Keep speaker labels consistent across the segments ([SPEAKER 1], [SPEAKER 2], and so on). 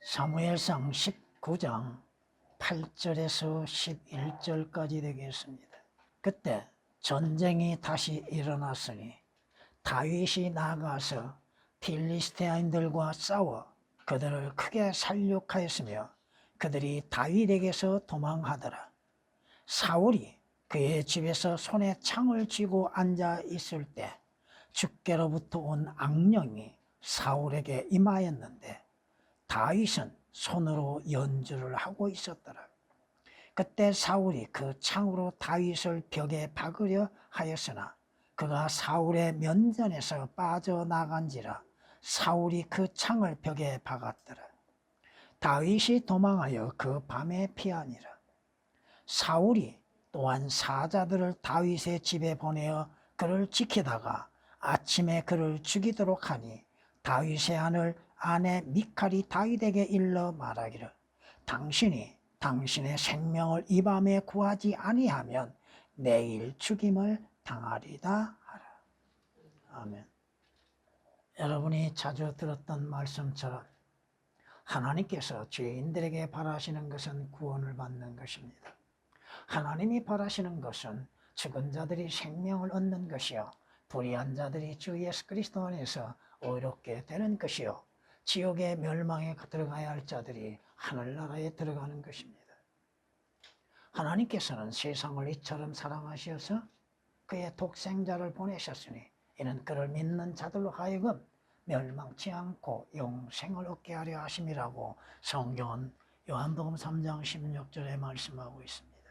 [SPEAKER 1] 사무엘상 19장 8절에서 11절까지 되겠습니다. 그때 전쟁이 다시 일어났으니 다윗이 나가서 필리스티아인들과 싸워 그들을 크게 살육하였으며 그들이 다윗에게서 도망하더라. 사울이 그의 집에서 손에 창을 쥐고 앉아 있을 때 주께로부터 온 악령이 사울에게 임하였는데 다윗은 손으로 연주를 하고 있었더라. 그때 사울이 그 창으로 다윗을 벽에 박으려 하였으나 그가 사울의 면전에서 빠져나간지라 사울이 그 창을 벽에 박았더라. 다윗이 도망하여 그 밤에 피하니라. 사울이 또한 사자들을 다윗의 집에 보내어 그를 지키다가 아침에 그를 죽이도록 하니 다윗의 아내 미칼이 다윗에게 일러 말하기를 당신이 당신의 생명을 이 밤에 구하지 아니하면 내일 죽임을 당하리다 하라. 아멘. 여러분이 자주 들었던 말씀처럼 하나님께서 죄인들에게 바라시는 것은 구원을 받는 것입니다. 하나님이 바라시는 것은 죽은 자들이 생명을 얻는 것이요 불의한 자들이 주 예수 그리스도 안에서 의롭게 되는 것이요 지옥의 멸망에 들어가야 할 자들이 하늘나라에 들어가는 것입니다. 하나님께서는 세상을 이처럼 사랑하셔서 그의 독생자를 보내셨으니 이는 그를 믿는 자들로 하여금 멸망치 않고 영생을 얻게 하려 하심이라고 성경은 요한복음 3장 16절에 말씀하고 있습니다.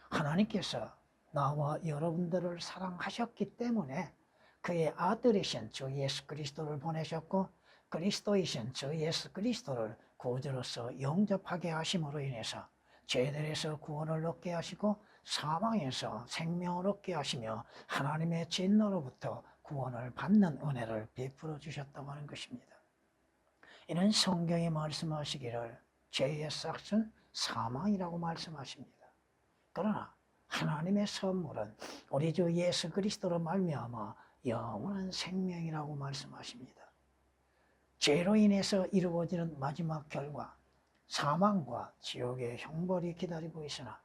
[SPEAKER 1] 하나님께서 나와 여러분들을 사랑하셨기 때문에 그의 아들이신 주 예수 그리스도를 보내셨고 그리스도이신 주 예수 그리스도를 구주로서 영접하게 하심으로 인해서 죄들에서 구원을 얻게 하시고 사망에서 생명을 얻게 하시며 하나님의 진노로부터 구원을 받는 은혜를 베풀어 주셨다고 하는 것입니다. 이는 성경이 말씀하시기를 죄의 삭은 사망이라고 말씀하십니다. 그러나 하나님의 선물은 우리 주 예수 그리스도로 말미암아 영원한 생명이라고 말씀하십니다. 죄로 인해서 이루어지는 마지막 결과 사망과 지옥의 형벌이 기다리고 있으나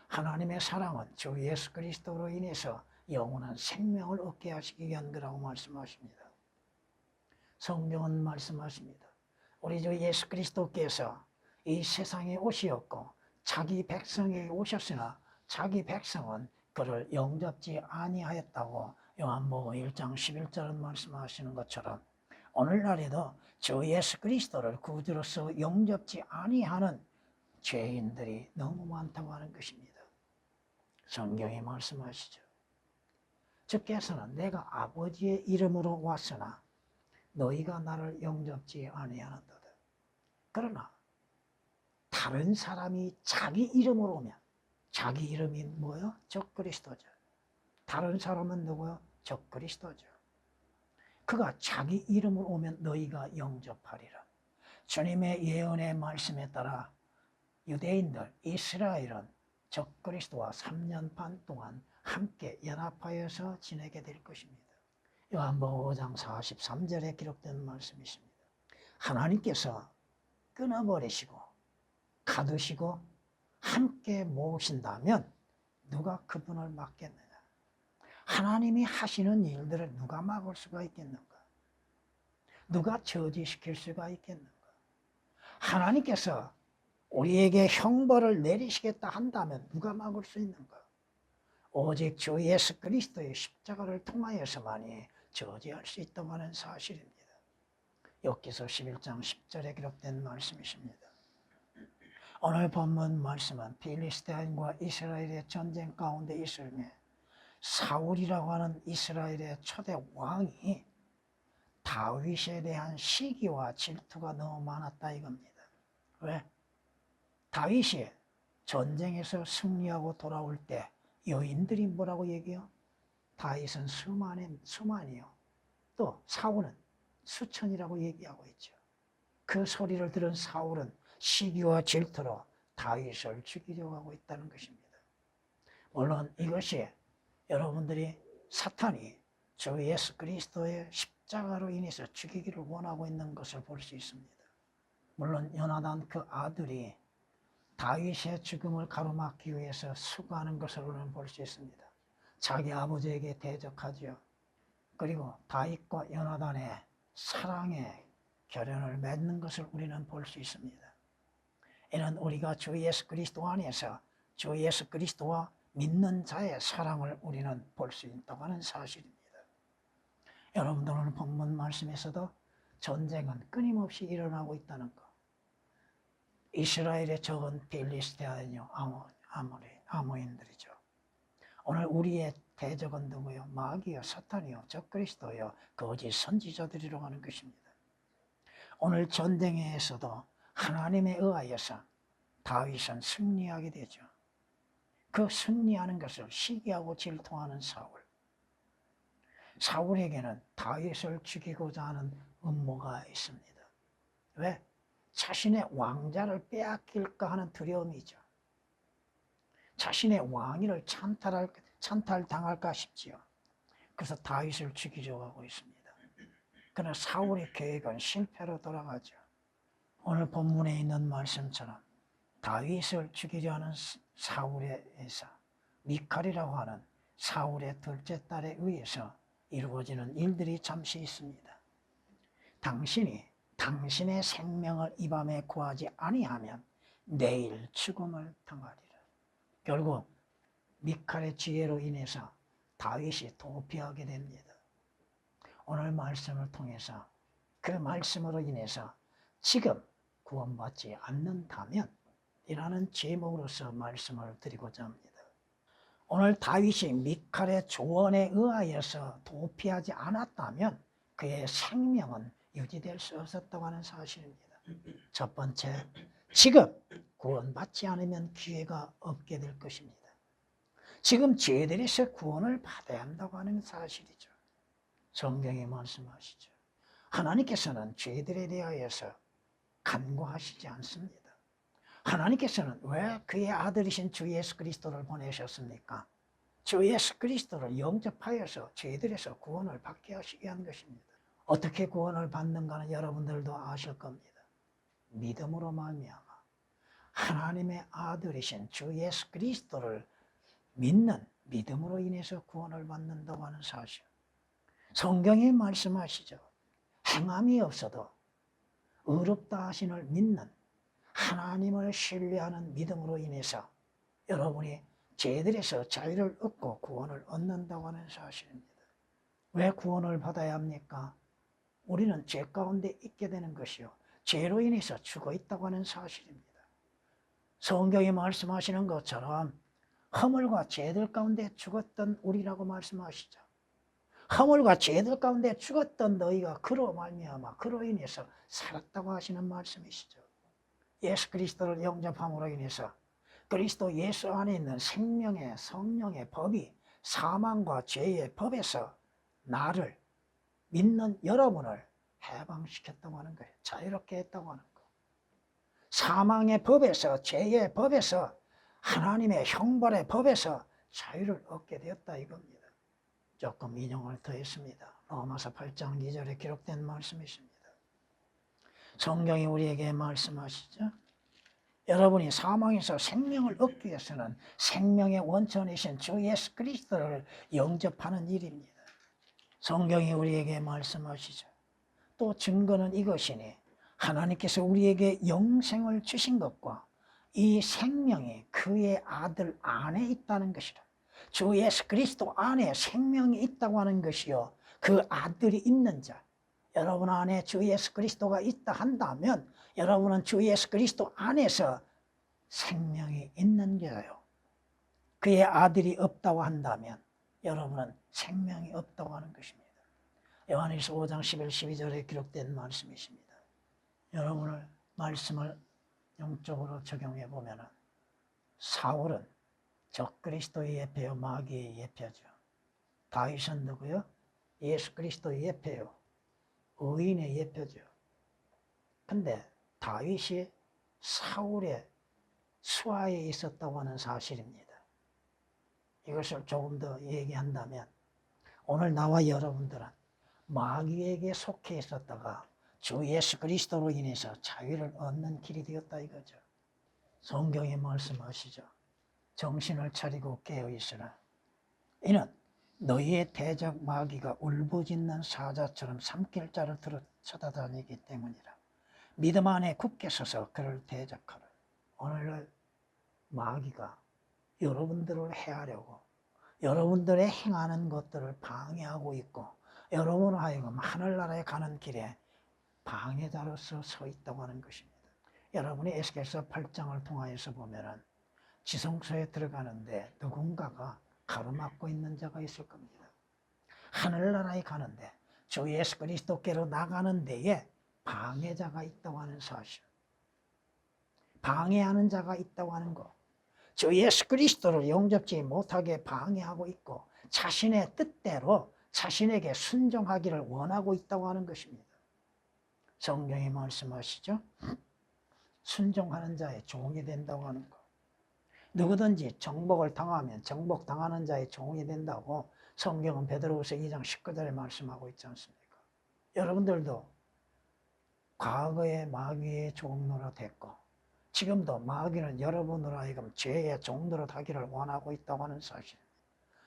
[SPEAKER 1] 하나님의 사랑은 주 예수 그리스도로 인해서 영원한 생명을 얻게 하시기 위한 거라고 말씀하십니다. 성경은 말씀하십니다. 우리 주 예수 그리스도께서 이 세상에 오시었고 자기 백성에게 오셨으나 자기 백성은 그를 영접지 아니하였다고 요한복음 1장 11절은 말씀하시는 것처럼 오늘날에도 주 예수 그리스도를 구주로서 영접지 아니하는 죄인들이 너무 많다고 하는 것입니다. 성경이 말씀하시죠. 주께서는 내가 아버지의 이름으로 왔으나 너희가 나를 영접지 아니하는도다. 그러나 다른 사람이 자기 이름으로 오면 자기 이름이 뭐요? 적그리스도죠. 다른 사람은 누구요? 적그리스도죠. 그가 자기 이름으로 오면 너희가 영접하리라. 주님의 예언의 말씀에 따라 유대인들, 이스라엘은 적그리스도와 3년 반 동안 함께 연합하여서 지내게 될 것입니다. 요한복음 5장 43절에 기록된 말씀이십니다. 하나님께서 끊어버리시고 가두시고 함께 모으신다면 누가 그분을 막겠느냐? 하나님이 하시는 일들을 누가 막을 수가 있겠는가? 누가 저지시킬 수가 있겠는가? 하나님께서 우리에게 형벌을 내리시겠다 한다면 누가 막을 수 있는가? 오직 주 예수 그리스도의 십자가를 통하여서만이 저지할 수 있다고 하는 사실입니다. 욥기서 11장 10절에 기록된 말씀이십니다. 오늘 본문 말씀은 필리스티아인과 이스라엘의 전쟁 가운데 있으며 사울이라고 하는 이스라엘의 초대 왕이 다윗에 대한 시기와 질투가 너무 많았다 이겁니다. 왜? 다윗이 전쟁에서 승리하고 돌아올 때 여인들이 뭐라고 얘기해요? 다윗은 수만이요. 또 사울은 수천이라고 얘기하고 있죠. 그 소리를 들은 사울은 시기와 질투로 다윗을 죽이려고 하고 있다는 것입니다. 물론 이것이 여러분들이 사탄이 주 예수 그리스도의 십자가로 인해서 죽이기를 원하고 있는 것을 볼 수 있습니다. 물론 요나단 그 아들이 다윗의 죽음을 가로막기 위해서 수고하는 것을 우리는 볼 수 있습니다. 자기 아버지에게 대적하죠. 그리고 다윗과 요나단의 사랑의 결연을 맺는 것을 우리는 볼 수 있습니다. 이는 우리가 주 예수 그리스도 안에서 주 예수 그리스도와 믿는 자의 사랑을 우리는 볼 수 있다고 하는 사실입니다. 여러분들은 본문 말씀에서도 전쟁은 끊임없이 일어나고 있다는 것. 이스라엘의 적은 빌리스테아요, 아모인들이죠. 오늘 우리의 대적은 누구요? 마귀요, 사탄이요, 적그리스도요, 거짓 선지자들이라고 하는 것입니다. 오늘 전쟁에서도 하나님에 의하여서 다윗은 승리하게 되죠. 그 승리하는 것을 시기하고 질투하는 사울에게는 다윗을 죽이고자 하는 음모가 있습니다. 왜? 자신의 왕자를 빼앗길까 하는 두려움이죠. 자신의 왕위를 찬탈당할까 싶지요. 그래서 다윗을 죽이려고 하고 있습니다. 그러나 사울의 계획은 실패로 돌아가죠. 오늘 본문에 있는 말씀처럼 다윗을 죽이려 하는 사울에서 미칼이라고 하는 사울의 둘째 딸에 의해서 이루어지는 일들이 잠시 있습니다. 당신의 생명을 이 밤에 구하지 아니하면 내일 죽음을 당하리라. 결국 미칼의 지혜로 인해서 다윗이 도피하게 됩니다. 오늘 말씀을 통해서 그 말씀으로 인해서 지금 구원받지 않는다면 이라는 제목으로서 말씀을 드리고자 합니다. 오늘 다윗이 미칼의 조언에 의하여서 도피하지 않았다면 그의 생명은 유지될 수 없었다고 하는 사실입니다. 첫 번째, 지금 구원받지 않으면 기회가 없게 될 것입니다. 지금 죄들에서 구원을 받아야 한다고 하는 사실이죠. 성경이 말씀하시죠. 하나님께서는 죄들에 대하여서 간구하시지 않습니다. 하나님께서는 왜 그의 아들이신 주 예수 그리스도를 보내셨습니까? 주 예수 그리스도를 영접하여서 죄들에서 구원을 받게 하시게 한 것입니다. 어떻게 구원을 받는가는 여러분들도 아실 겁니다. 믿음으로 말미암아 하나님의 아들이신 주 예수 그리스도를 믿는 믿음으로 인해서 구원을 받는다고 하는 사실. 성경이 말씀하시죠. 행함이 없어도 의롭다 하심을 믿는 하나님을 신뢰하는 믿음으로 인해서 여러분이 죄들에서 자유를 얻고 구원을 얻는다고 하는 사실입니다. 왜 구원을 받아야 합니까? 우리는 죄 가운데 있게 되는 것이요, 죄로 인해서 죽어 있다고 하는 사실입니다. 성경이 말씀하시는 것처럼 허물과 죄들 가운데 죽었던 우리라고 말씀하시죠. 허물과 죄들 가운데 죽었던 너희가 그로 말미암아 그로 인해서 살았다고 하시는 말씀이시죠. 예수 그리스도를 영접함으로 인해서 그리스도 예수 안에 있는 생명의 성령의 법이 사망과 죄의 법에서 나를 믿는 여러분을 해방시켰다고 하는 거예요. 자유롭게 했다고 하는 거예요. 사망의 법에서, 죄의 법에서, 하나님의 형벌의 법에서 자유를 얻게 되었다 이겁니다. 조금 인용을 더했습니다. 로마서 8장 2절에 기록된 말씀이십니다. 성경이 우리에게 말씀하시죠. 여러분이 사망에서 생명을 얻기 위해서는 생명의 원천이신 주 예수 그리스도를 영접하는 일입니다. 성경이 우리에게 말씀하시죠. 또 증거는 이것이니 하나님께서 우리에게 영생을 주신 것과 이 생명이 그의 아들 안에 있다는 것이라. 주 예수 그리스도 안에 생명이 있다고 하는 것이요, 그 아들이 있는 자, 여러분 안에 주 예수 그리스도가 있다 한다면 여러분은 주 예수 그리스도 안에서 생명이 있는 거예요. 그의 아들이 없다고 한다면 여러분은 생명이 없다고 하는 것입니다. 요한일서 5장 11, 12절에 기록된 말씀이십니다. 여러분을 말씀을 영적으로 적용해 보면 사울은 적그리스도의 예표요, 마귀의 예표죠. 다윗은 누구요? 예수 그리스도의 예표요, 의인의 예표죠. 근데 다윗이 사울의 수하에 있었다고 하는 사실입니다. 이것을 조금 더 얘기한다면 오늘 나와 여러분들은 마귀에게 속해 있었다가 주 예수 그리스도로 인해서 자유를 얻는 길이 되었다 이거죠. 성경에 말씀하시죠. 정신을 차리고 깨어있으라. 이는 너희의 대적 마귀가 울부짖는 사자처럼 삼킬자를 들어 쳐다다니기 때문이라. 믿음 안에 굳게 서서 그를 대적하라. 오늘날 마귀가 여러분들을 해하려고 여러분들의 행하는 것들을 방해하고 있고 여러분을 하여금 하늘나라에 가는 길에 방해자로서 서 있다고 하는 것입니다. 여러분이 에스겔서 8장을 통하여서 보면은 지성소에 들어가는데 누군가가 가로막고 있는 자가 있을 겁니다. 하늘나라에 가는데 주 예수 그리스도께로 나가는 데에 방해자가 있다고 하는 사실, 방해하는 자가 있다고 하는 것, 주 예수 그리스도를 영접지 못하게 방해하고 있고 자신의 뜻대로 자신에게 순종하기를 원하고 있다고 하는 것입니다. 성경이 말씀하시죠. 순종하는 자의 종이 된다고 하는 것. 누구든지 정복을 당하면 정복당하는 자의 종이 된다고 성경은 베드로후서 2장 19절에 말씀하고 있지 않습니까? 여러분들도 과거에 마귀의 종노릇 했고 지금도 마귀는 여러분으로 하여금 죄의 종노릇 하기를 원하고 있다고 하는 사실,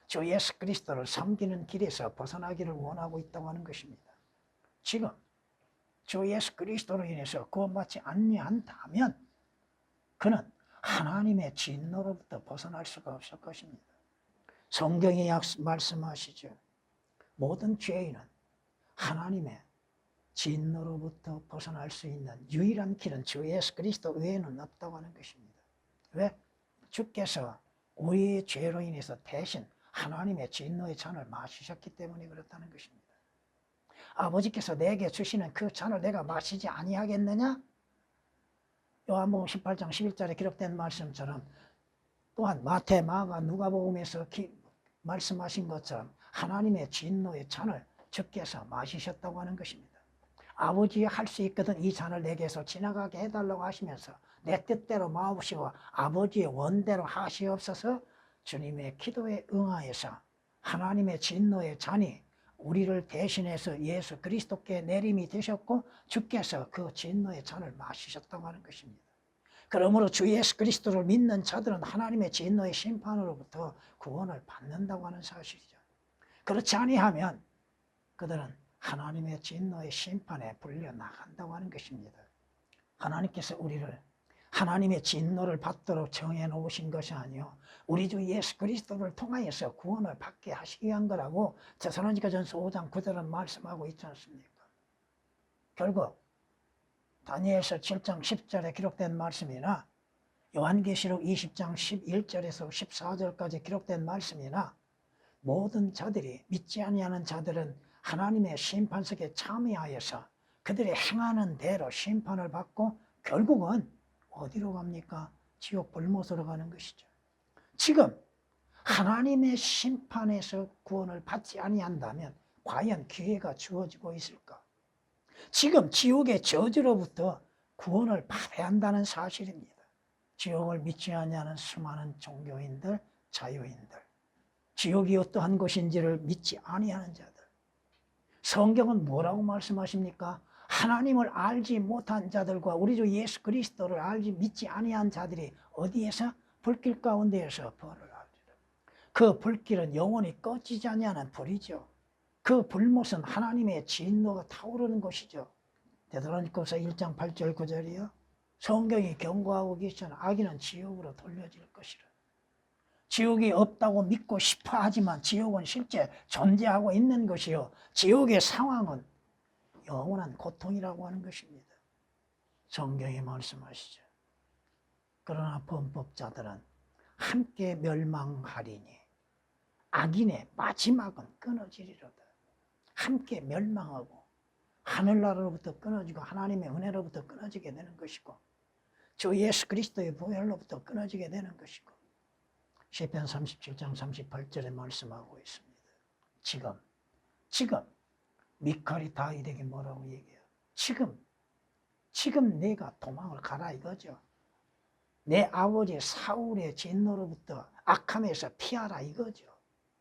[SPEAKER 1] 주 예수 그리스도를 섬기는 길에서 벗어나기를 원하고 있다고 하는 것입니다. 지금 주 예수 그리스도로 인해서 구원받지 아니한다면 그는 하나님의 진노로부터 벗어날 수가 없을 것입니다. 성경이 말씀하시죠. 모든 죄인은 하나님의 진노로부터 벗어날 수 있는 유일한 길은 주 예수 그리스도 외에는 없다고 하는 것입니다. 왜? 주께서 우리의 죄로 인해서 대신 하나님의 진노의 잔을 마시셨기 때문에 그렇다는 것입니다. 아버지께서 내게 주시는 그 잔을 내가 마시지 아니하겠느냐? 요한복음 18장 11절에 기록된 말씀처럼 또한 마태, 마가, 누가복음에서 말씀하신 것처럼 하나님의 진노의 잔을 주께서 마시셨다고 하는 것입니다. 아버지 할 수 있거든 이 잔을 내게서 지나가게 해달라고 하시면서 내 뜻대로 마옵시고 아버지의 원대로 하시옵소서. 주님의 기도에 응하여서 하나님의 진노의 잔이 우리를 대신해서 예수 그리스도께 내림이 되셨고 주께서 그 진노의 잔을 마시셨다고 하는 것입니다. 그러므로 주 예수 그리스도를 믿는 자들은 하나님의 진노의 심판으로부터 구원을 받는다고 하는 사실이죠. 그렇지 아니하면 그들은 하나님의 진노의 심판에 불려나간다고 하는 것입니다. 하나님께서 우리를 하나님의 진노를 받도록 정해 놓으신 것이 아니요 우리 주 예수 그리스도를 통하여서 구원을 받게 하시기 위한 거라고 데살로니가전서 5장 9절은 말씀하고 있지 않습니까? 결국 다니엘서 7장 10절에 기록된 말씀이나 요한계시록 20장 11절에서 14절까지 기록된 말씀이나 모든 자들이 믿지 아니하는 자들은 하나님의 심판석에 참여하여서 그들이 행하는 대로 심판을 받고 결국은 어디로 갑니까? 지옥 불못으로 가는 것이죠. 지금 하나님의 심판에서 구원을 받지 아니한다면 과연 기회가 주어지고 있을까? 지금 지옥의 저주로부터 구원을 받아야 한다는 사실입니다. 지옥을 믿지 아니하는 수많은 종교인들, 자유인들, 지옥이 어떠한 곳인지를 믿지 아니하는 자들. 성경은 뭐라고 말씀하십니까? 하나님을 알지 못한 자들과 우리 주 예수 그리스도를 믿지 아니한 자들이 어디에서? 불길 가운데에서 벌을 알리라. 그 불길은 영원히 꺼지지 아니하는 불이죠. 그 불못은 하나님의 진노가 타오르는 것이죠. 데살로니가서 1장 8절 9절이요. 성경이 경고하고 계시잖아요. 악인은 지옥으로 돌려질 것이라. 지옥이 없다고 믿고 싶어 하지만 지옥은 실제 존재하고 있는 것이요. 지옥의 상황은 영원한 고통이라고 하는 것입니다. 성경이 말씀하시죠. 그러나 범법자들은 함께 멸망하리니 악인의 마지막은 끊어지리로다. 함께 멸망하고 하늘나라로부터 끊어지고 하나님의 은혜로부터 끊어지게 되는 것이고 주 예수 그리스도의 보혈로부터 끊어지게 되는 것이고 시편 37장 38절에 말씀하고 있습니다. 지금 미칼이 다윗에게 뭐라고 얘기해요? 지금 내가 도망을 가라 이거죠. 내 아버지 사울의 진노로부터 악함에서 피하라 이거죠.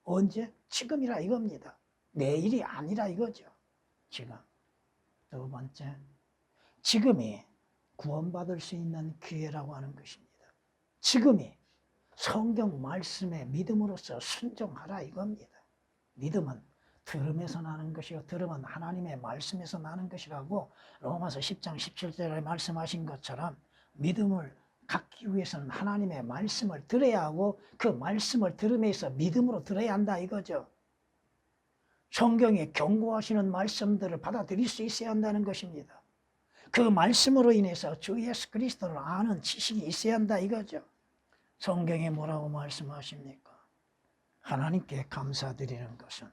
[SPEAKER 1] 언제? 지금이라 이겁니다. 내일이 아니라 이거죠. 지금 두 번째, 지금이 구원받을 수 있는 기회라고 하는 것입니다. 지금이 성경 말씀에 믿음으로써 순종하라 이겁니다. 믿음은 들음에서 나는 것이요 들음은 하나님의 말씀에서 나는 것이라고 로마서 10장 17절에 말씀하신 것처럼 믿음을 갖기 위해서는 하나님의 말씀을 들어야 하고 그 말씀을 들음에서 믿음으로 들어야 한다 이거죠. 성경에 경고하시는 말씀들을 받아들일 수 있어야 한다는 것입니다. 그 말씀으로 인해서 주 예수 그리스도를 아는 지식이 있어야 한다 이거죠. 성경에 뭐라고 말씀하십니까? 하나님께 감사드리는 것은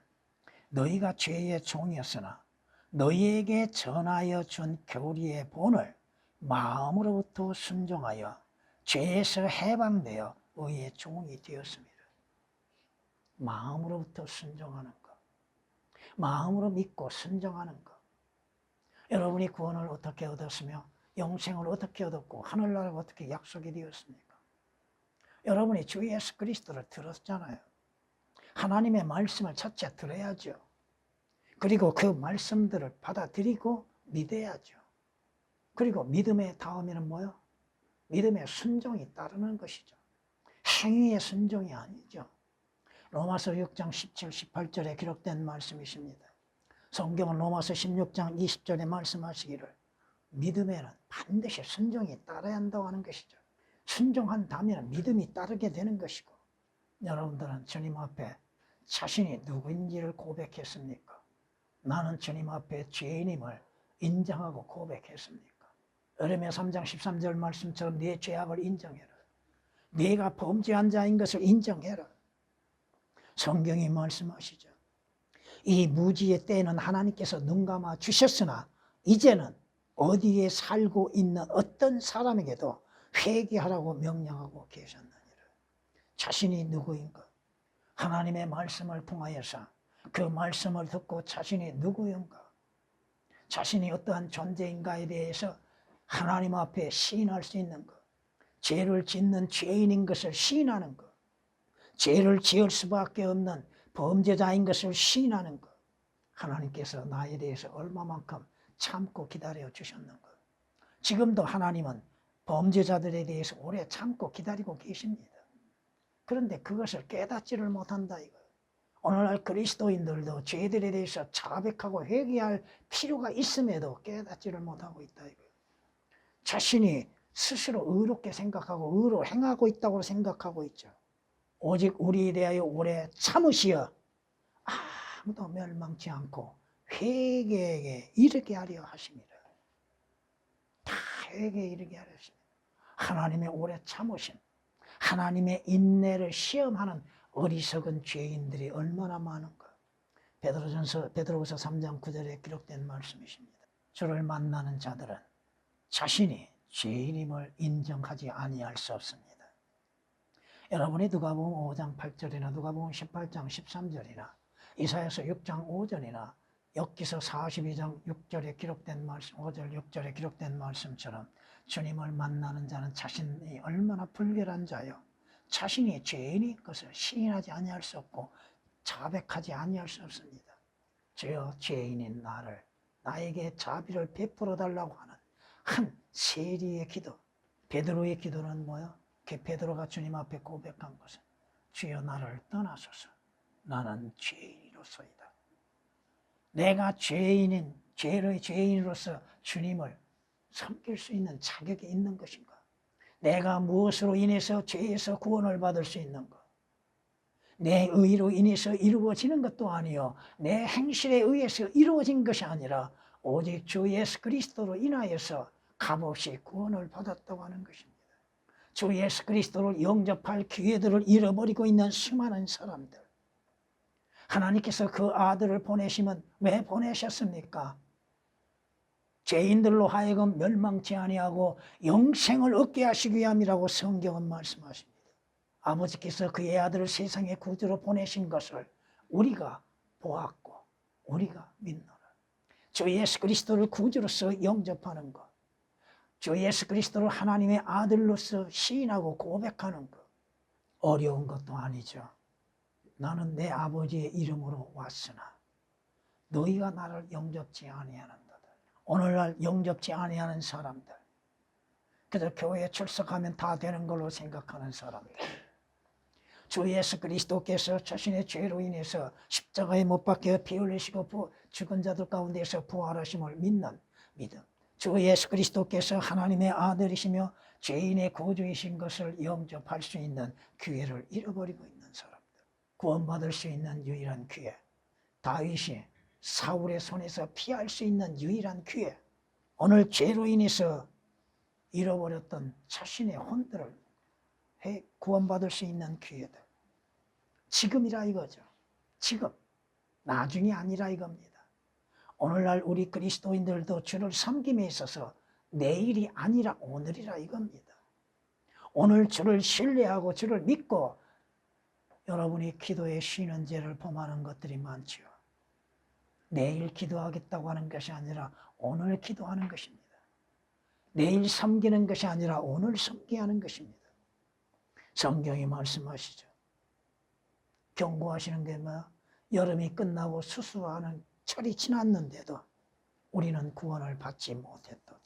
[SPEAKER 1] 너희가 죄의 종이었으나 너희에게 전하여 준 교리의 본을 마음으로부터 순종하여 죄에서 해방되어 의의 종이 되었습니다. 마음으로부터 순종하는 것, 마음으로 믿고 순종하는 것. 여러분이 구원을 어떻게 얻었으며 영생을 어떻게 얻었고 하늘나라가 어떻게 약속이 되었습니까? 여러분이 주 예수 그리스도를 들었잖아요. 하나님의 말씀을 첫째 들어야죠. 그리고 그 말씀들을 받아들이고 믿어야죠. 그리고 믿음의 다음에는 뭐요? 믿음의 순종이 따르는 것이죠. 행위의 순종이 아니죠. 로마서 6장 17, 18절에 기록된 말씀이십니다. 성경은 로마서 16장 20절에 말씀하시기를 믿음에는 반드시 순종이 따라야 한다고 하는 것이죠. 순종한다면 믿음이 따르게 되는 것이고 여러분들은 주님 앞에 자신이 누구인지를 고백했습니까? 나는 주님 앞에 죄인임을 인정하고 고백했습니까? 에레미야 3장 13절 말씀처럼 네 죄악을 인정해라. 네가 범죄한 자인 것을 인정해라. 성경이 말씀하시죠. 이 무지의 때는 하나님께서 눈 감아 주셨으나 이제는 어디에 살고 있는 어떤 사람에게도 회개하라고 명령하고 계셨느니라. 자신이 누구인가? 하나님의 말씀을 통하여서 그 말씀을 듣고 자신이 누구인가? 자신이 어떠한 존재인가에 대해서 하나님 앞에 시인할 수 있는 것, 죄를 짓는 죄인인 것을 시인하는 것, 죄를 지을 수밖에 없는 범죄자인 것을 시인하는 것, 하나님께서 나에 대해서 얼마만큼 참고 기다려 주셨는가. 지금도 하나님은 범죄자들에 대해서 오래 참고 기다리고 계십니다. 그런데 그것을 깨닫지를 못한다 이거예요. 오늘날 그리스도인들도 죄들에 대해서 자백하고 회개할 필요가 있음에도 깨닫지를 못하고 있다 이거예요. 자신이 스스로 의롭게 생각하고 의로 행하고 있다고 생각하고 있죠. 오직 우리에 대하여 오래 참으시어 아무도 멸망치 않고 회개에 이르게 하려 하십니다. 다 회개에 이르게 하려 하십니다. 하나님의 오래 참으심, 하나님의 인내를 시험하는 어리석은 죄인들이 얼마나 많은가. 베드로전서 3장 9절에 기록된 말씀이십니다. 주를 만나는 자들은 자신이 죄인임을 인정하지 아니할 수 없습니다. 여러분이 누가복음 5장 8절이나 누가복음 18장 13절이나 이사야서 6장 5절이나 욥기서 42장 6절에 기록된 말씀, 5절 6절에 기록된 말씀처럼 주님을 만나는 자는 자신이 얼마나 불결한 자요, 자신이 죄인인 것을 시인하지 아니할 수 없고 자백하지 아니할 수 없습니다. 주여 죄인인 나를, 나에게 자비를 베풀어 달라고 하는 한 세리의 기도. 베드로의 기도는 뭐요? 베드로가 주님 앞에 고백한 것은 주여 나를 떠나소서, 나는 죄인으로서이다. 내가 죄의 죄인으로서 주님을 섬길 수 있는 자격이 있는 것인가? 내가 무엇으로 인해서 죄에서 구원을 받을 수 있는가? 내 의로 인해서 이루어지는 것도 아니요, 내 행실에 의해서 이루어진 것이 아니라 오직 주 예수 그리스도로 인하여서 값없이 구원을 받았다고 하는 것입니다. 주 예수 그리스도를 영접할 기회들을 잃어버리고 있는 수많은 사람들, 하나님께서 그 아들을 보내시면 왜 보내셨습니까? 죄인들로 하여금 멸망치 아니하고 영생을 얻게 하시기 위함이라고 성경은 말씀하십니다. 아버지께서 그의 아들을 세상의 구주로 보내신 것을 우리가 보았고 우리가 믿노라. 주 예수 그리스도를 구주로서 영접하는 것, 주 예수 그리스도를 하나님의 아들로서 시인하고 고백하는 것, 어려운 것도 아니죠. 나는 내 아버지의 이름으로 왔으나 너희가 나를 영접지 아니하는도다. 오늘날 영접지 아니하는 사람들, 그저 교회에 출석하면 다 되는 걸로 생각하는 사람들, 주 예수 그리스도께서 자신의 죄로 인해서 십자가에 못 박혀 피 흘리시고 죽은 자들 가운데서 부활하심을 믿는 믿음, 주 예수 그리스도께서 하나님의 아들이시며 죄인의 구주이신 것을 영접할 수 있는 기회를 잃어버리고 있는 사람들, 구원받을 수 있는 유일한 기회, 다윗이 사울의 손에서 피할 수 있는 유일한 기회, 오늘 죄로 인해서 잃어버렸던 자신의 혼들을 구원받을 수 있는 기회들, 지금이라 이거죠. 지금, 나중이 아니라 이겁니다. 오늘날 우리 그리스도인들도 주를 섬김에 있어서 내일이 아니라 오늘이라 이겁니다. 오늘 주를 신뢰하고 주를 믿고 여러분이 기도에 쉬는 죄를 범하는 것들이 많죠. 내일 기도하겠다고 하는 것이 아니라 오늘 기도하는 것입니다. 내일 섬기는 것이 아니라 오늘 섬겨야 하는 것입니다. 성경이 말씀하시죠. 경고하시는 게 뭐야? 여름이 끝나고 수수하는 철이 지났는데도 우리는 구원을 받지 못했도다.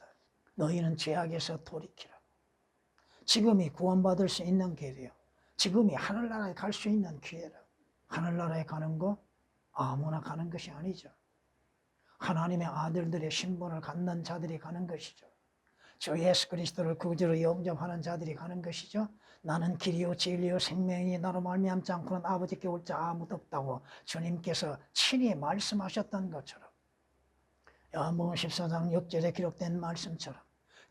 [SPEAKER 1] 너희는 죄악에서 돌이키라. 지금이 구원받을 수 있는 기회요. 지금이 하늘나라에 갈 수 있는 기회라. 하늘나라에 가는 거 아무나 가는 것이 아니죠. 하나님의 아들들의 신분을 갖는 자들이 가는 것이죠. 주 예수 그리스도를 구주로 영접하는 자들이 가는 것이죠. 나는 길이요 진리요 생명이니 나로 말미암지 않고는 아버지께 올 자 아무도 없다고 주님께서 친히 말씀하셨던 것처럼, 요한복음 14장 6절에 기록된 말씀처럼,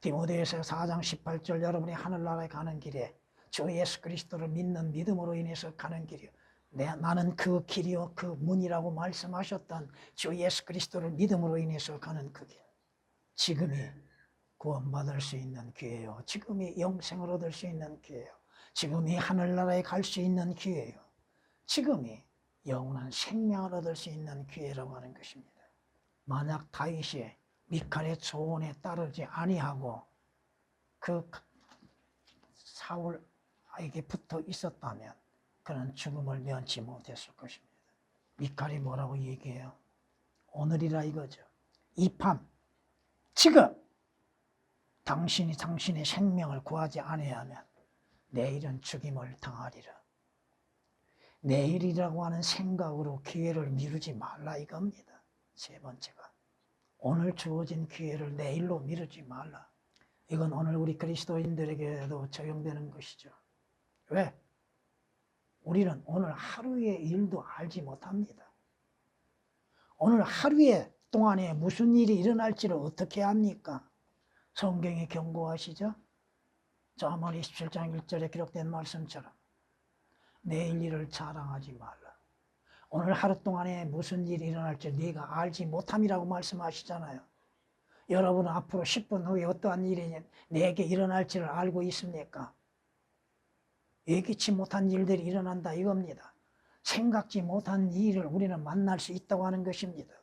[SPEAKER 1] 디모데후서 4장 18절 여러분이 하늘나라에 가는 길에 주 예수 그리스도를 믿는 믿음으로 인해서 가는 길이요, 나는 그 길이요 그 문이라고 말씀하셨던 주 예수 그리스도를 믿음으로 인해서 가는 그 길, 지금이 구원받을 수 있는 기회요. 지금이 영생을 얻을 수 있는 기회요. 지금이 하늘나라에 갈 수 있는 기회요. 지금이 영원한 생명을 얻을 수 있는 기회라고 하는 것입니다. 만약 다윗이 미칼의 조언에 따르지 아니하고 그 사울에게 붙어 있었다면 그는 죽음을 면치 못했을 것입니다. 미칼이 뭐라고 얘기해요? 오늘이라 이거죠. 이 밤, 지금 당신이 당신의 생명을 구하지 아니하면 내일은 죽임을 당하리라. 내일이라고 하는 생각으로 기회를 미루지 말라 이겁니다. 세 번째가, 오늘 주어진 기회를 내일로 미루지 말라. 이건 오늘 우리 그리스도인들에게도 적용되는 것이죠. 왜? 우리는 오늘 하루의 일도 알지 못합니다. 오늘 하루에 동안에 무슨 일이 일어날지를 어떻게 합니까? 성경이 경고하시죠? 잠언 27장 1절에 기록된 말씀처럼 내일 일을 자랑하지 말라. 오늘 하루 동안에 무슨 일이 일어날지 네가 알지 못함이라고 말씀하시잖아요. 여러분은 앞으로 10분 후에 어떠한 일이 내게 일어날지를 알고 있습니까? 예기치 못한 일들이 일어난다 이겁니다. 생각지 못한 일을 우리는 만날 수 있다고 하는 것입니다.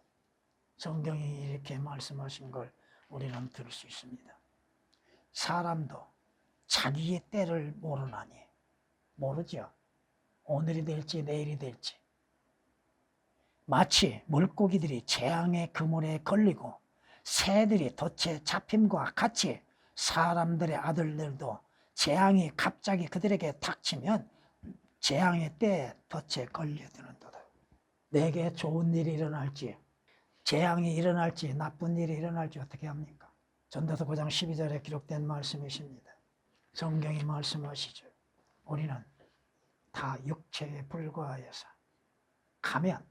[SPEAKER 1] 성경이 이렇게 말씀하신 걸 우리는 들을 수 있습니다. 사람도 자기의 때를 모르나니, 모르죠. 오늘이 될지 내일이 될지. 마치 물고기들이 재앙의 그물에 걸리고 새들이 덫에 잡힘과 같이 사람들의 아들들도 재앙이 갑자기 그들에게 닥치면 재앙의 때에 덫에 걸려드는도다. 내게 좋은 일이 일어날지, 재앙이 일어날지, 나쁜 일이 일어날지 어떻게 합니까? 전도서 9장 12절에 기록된 말씀이십니다. 성경이 말씀하시죠. 우리는 다 육체에 불과하여서 가면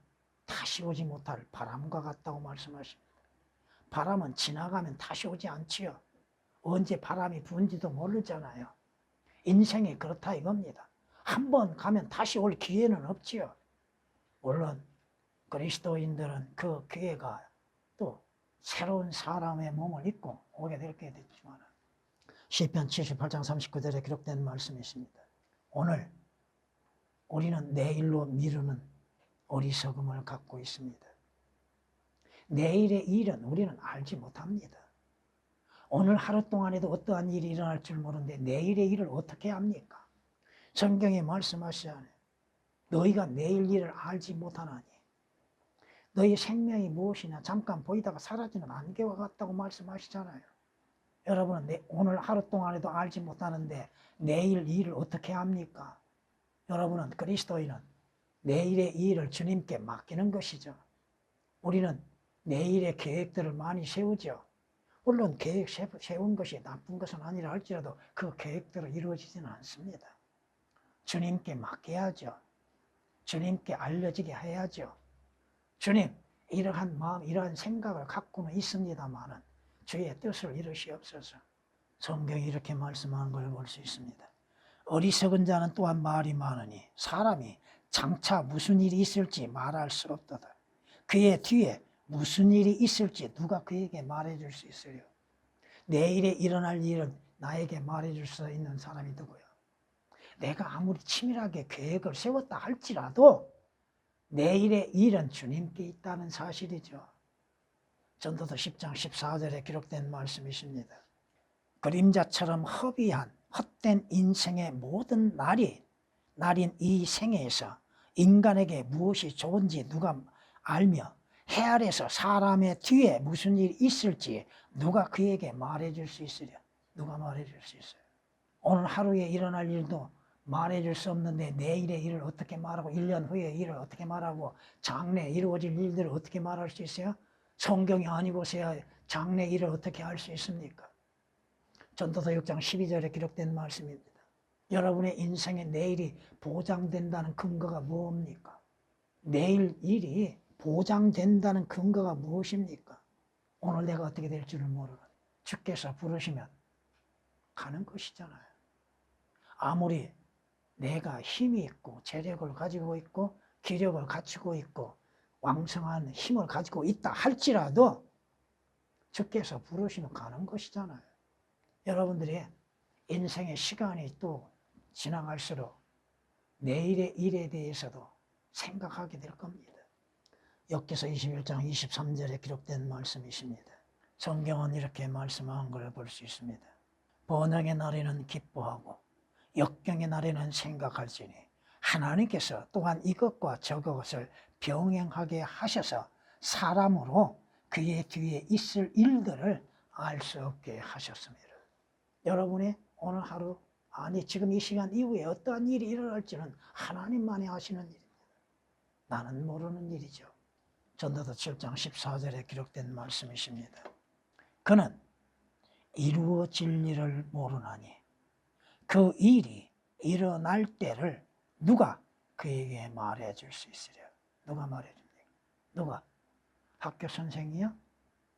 [SPEAKER 1] 다시 오지 못할 바람과 같다고 말씀하십니다. 바람은 지나가면 다시 오지 않지요. 언제 바람이 부는지도 모르잖아요. 인생이 그렇다 이겁니다. 한 번 가면 다시 올 기회는 없지요. 물론 그리스도인들은 그 기회가 또 새로운 사람의 몸을 입고 오게 될 게 됐지만, 시편 78장 39절에 기록된 말씀이 있습니다. 오늘 우리는 내일로 미루는 어리석음을 갖고 있습니다. 내일의 일은 우리는 알지 못합니다. 오늘 하루 동안에도 어떠한 일이 일어날 줄 모르는데 내일의 일을 어떻게 합니까? 성경에 말씀하시잖아요. 너희가 내일 일을 알지 못하나니 너희 생명이 무엇이냐? 잠깐 보이다가 사라지는 안개와 같다고 말씀하시잖아요. 여러분은 오늘 하루 동안에도 알지 못하는데 내일 일을 어떻게 합니까? 여러분은 그리스도인은 내일의 일을 주님께 맡기는 것이죠. 우리는 내일의 계획들을 많이 세우죠. 물론 계획 세운 것이 나쁜 것은 아니라 할지라도 그 계획대로 이루어지지는 않습니다. 주님께 맡겨야죠. 주님께 알려지게 해야죠. 주님, 이러한 마음, 이러한 생각을 갖고는 있습니다만은 주의 뜻을 이루시옵소서. 성경이 이렇게 말씀하는 걸 볼 수 있습니다. 어리석은 자는 또한 말이 많으니 사람이 장차 무슨 일이 있을지 말할 수 없도다. 그의 뒤에 무슨 일이 있을지 누가 그에게 말해줄 수 있어요? 내일에 일어날 일은 나에게 말해줄 수 있는 사람이 누구요? 내가 아무리 치밀하게 계획을 세웠다 할지라도 내일의 일은 주님께 있다는 사실이죠. 전도서 10장 14절에 기록된 말씀이십니다. 그림자처럼 허비한 헛된 인생의 모든 날인 이 생애에서 인간에게 무엇이 좋은지 누가 알며 해 아래서 사람의 뒤에 무슨 일이 있을지 누가 그에게 말해줄 수 있으랴? 누가 말해줄 수 있어요? 오늘 하루에 일어날 일도 말해줄 수 없는데 내일의 일을 어떻게 말하고 1년 후의 일을 어떻게 말하고 장래에 이루어질 일들을 어떻게 말할 수 있어요? 성경이 아니고서야 장래 일을 어떻게 할 수 있습니까? 전도서 6장 12절에 기록된 말씀입니다. 여러분의 인생의 내일이 보장된다는 근거가 뭡니까? 내일 일이 보장된다는 근거가 무엇입니까? 오늘 내가 어떻게 될 줄을 모르는 주께서 부르시면 가는 것이잖아요. 아무리 내가 힘이 있고 재력을 가지고 있고 기력을 갖추고 있고 왕성한 힘을 가지고 있다 할지라도 주께서 부르시면 가는 것이잖아요. 여러분들의 인생의 시간이 또 지나갈수록 내일의 일에 대해서도 생각하게 될 겁니다. 욥기서 21장 23절에 기록된 말씀이십니다. 성경은 이렇게 말씀한 걸 볼 수 있습니다. 번영의 날에는 기뻐하고 역경의 날에는 생각할지니 하나님께서 또한 이것과 저것을 병행하게 하셔서 사람으로 그의 뒤에 있을 일들을 알 수 없게 하셨습니다. 여러분의 오늘 하루, 아니 지금 이 시간 이후에 어떠한 일이 일어날지는 하나님만이 아시는 일입니다. 나는 모르는 일이죠. 전도서 7장 14절에 기록된 말씀이십니다. 그는 이루어질 일을 모르나니 그 일이 일어날 때를 누가 그에게 말해줄 수 있으랴? 누가 말해줍니까? 누가? 학교 선생이요?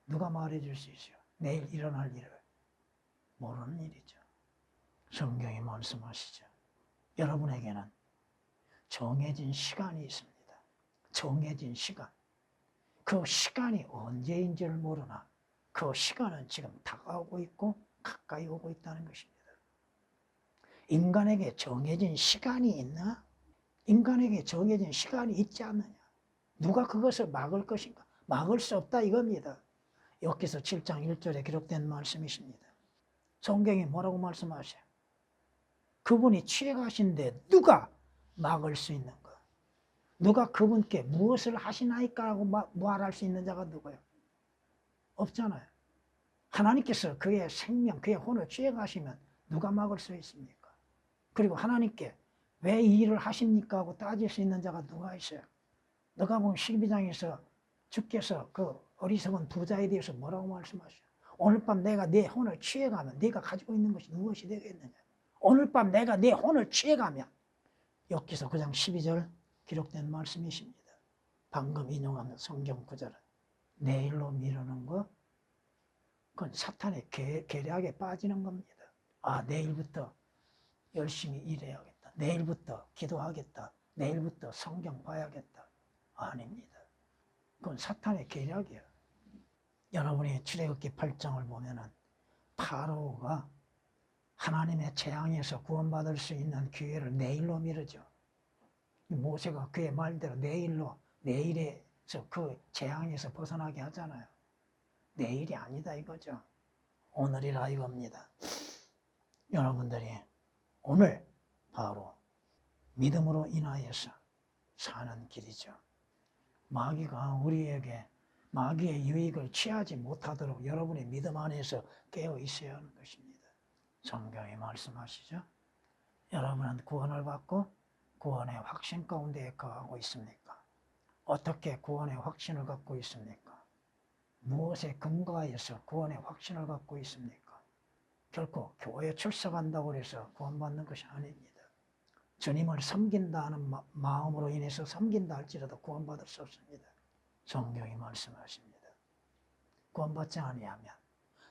[SPEAKER 1] 누가 말해줄 수 있어요? 내일 일어날 일을 모르는 일이죠. 성경이 말씀하시죠. 여러분에게는 정해진 시간이 있습니다. 정해진 시간. 그 시간이 언제인지를 모르나 그 시간은 지금 다가오고 있고 가까이 오고 있다는 것입니다. 인간에게 정해진 시간이 있나? 인간에게 정해진 시간이 있지 않느냐? 누가 그것을 막을 것인가? 막을 수 없다 이겁니다. 욥기서 7장 1절에 기록된 말씀이십니다. 성경이 뭐라고 말씀하셔요? 그분이 취해가신데 누가 막을 수 있는가? 누가 그분께 무엇을 하시나이까라고 말할 수 있는 자가 누구예요? 없잖아요. 하나님께서 그의 생명, 그의 혼을 취해가시면 누가 막을 수 있습니까? 그리고 하나님께 왜 이 일을 하십니까? 하고 따질 수 있는 자가 누가 있어요? 너가 보면 12장에서 주께서 그 어리석은 부자에 대해서 뭐라고 말씀하셔요? 오늘 밤 내가 내 혼을 취해가면 네가 가지고 있는 것이 무엇이 되겠느냐? 오늘 밤 내가 내 혼을 취해가면 욥기서 9장 12절 기록된 말씀이십니다. 방금 인용하는 성경 구절은 내일로 미루는 것, 그건 사탄의 계략에 빠지는 겁니다. 아, 내일부터 열심히 일해야겠다. 내일부터 기도하겠다. 내일부터 성경 봐야겠다. 아닙니다. 그건 사탄의 계략이에요. 여러분이 출애굽기 8장을 보면은 파라오가 하나님의 재앙에서 구원받을 수 있는 기회를 내일로 미루죠. 모세가 그의 말대로 내일에서 그 재앙에서 벗어나게 하잖아요. 내일이 아니다 이거죠. 오늘이라 이겁니다. 여러분들이 오늘 바로 믿음으로 인하여서 사는 길이죠. 마귀가 우리에게 마귀의 유익을 취하지 못하도록 여러분의 믿음 안에서 깨어 있어야 하는 것입니다. 성경이 말씀하시죠. 여러분은 구원을 받고 구원의 확신 가운데 거하고 있습니까? 어떻게 구원의 확신을 갖고 있습니까? 무엇에 근거하여서 구원의 확신을 갖고 있습니까? 결코 교회에 출석한다고 해서 구원받는 것이 아닙니다. 주님을 섬긴다는 마음으로 인해서 섬긴다 할지라도 구원받을 수 없습니다. 성경이 말씀하십니다. 구원받지 아니하면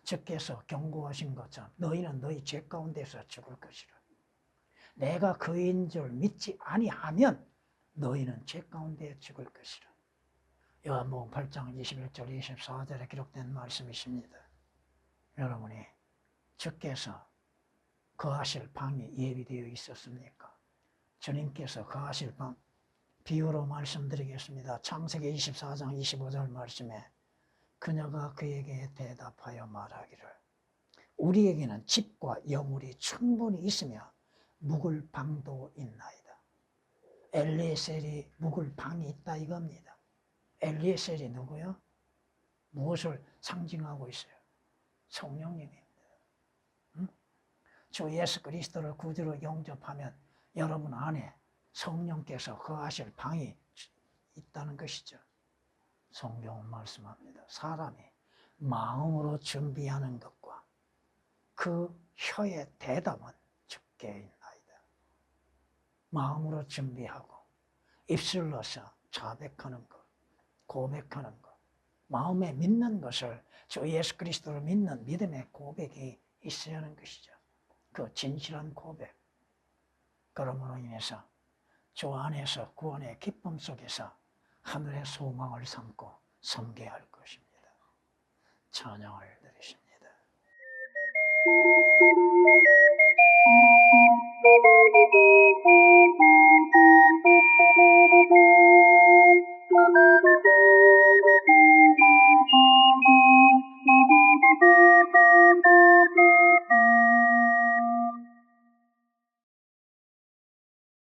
[SPEAKER 1] 주께서 경고하신 것처럼 너희는 너희 죄 가운데서 죽을 것이라. 내가 그인 줄 믿지 아니하면 너희는 죄 가운데 죽을 것이라. 요한복음 8장 21절 24절에 기록된 말씀이십니다. 여러분이 주께서 거하실 방이 예비되어 있었습니까? 주님께서 거하실 방, 비유로 말씀드리겠습니다. 창세기 24장 25절 말씀에 그녀가 그에게 대답하여 말하기를 우리에게는 집과 여물이 충분히 있으며 묵을 방도 있나이다. 엘리에셀이 묵을 방이 있다 이겁니다. 엘리에셀이 누구요? 무엇을 상징하고 있어요? 성령님입니다. 주 예수 그리스도를 구주로 영접하면 여러분 안에 성령께서 거하실 방이 있다는 것이죠. 성경은 말씀합니다. 사람이 마음으로 준비하는 것과 그 혀의 대답은 주께 있나이다. 마음으로 준비하고 입술로서 자백하는 것, 고백하는 것, 마음에 믿는 것을 주 예수 그리스도를 믿는 믿음의 고백이 있어야 하는 것이죠. 그 진실한 고백. 그러므로 인해서 주 안에서 구원의 기쁨 속에서 하늘의 소망을 삼고 섬겨야 할 것입니다. 찬양을 드리십니다.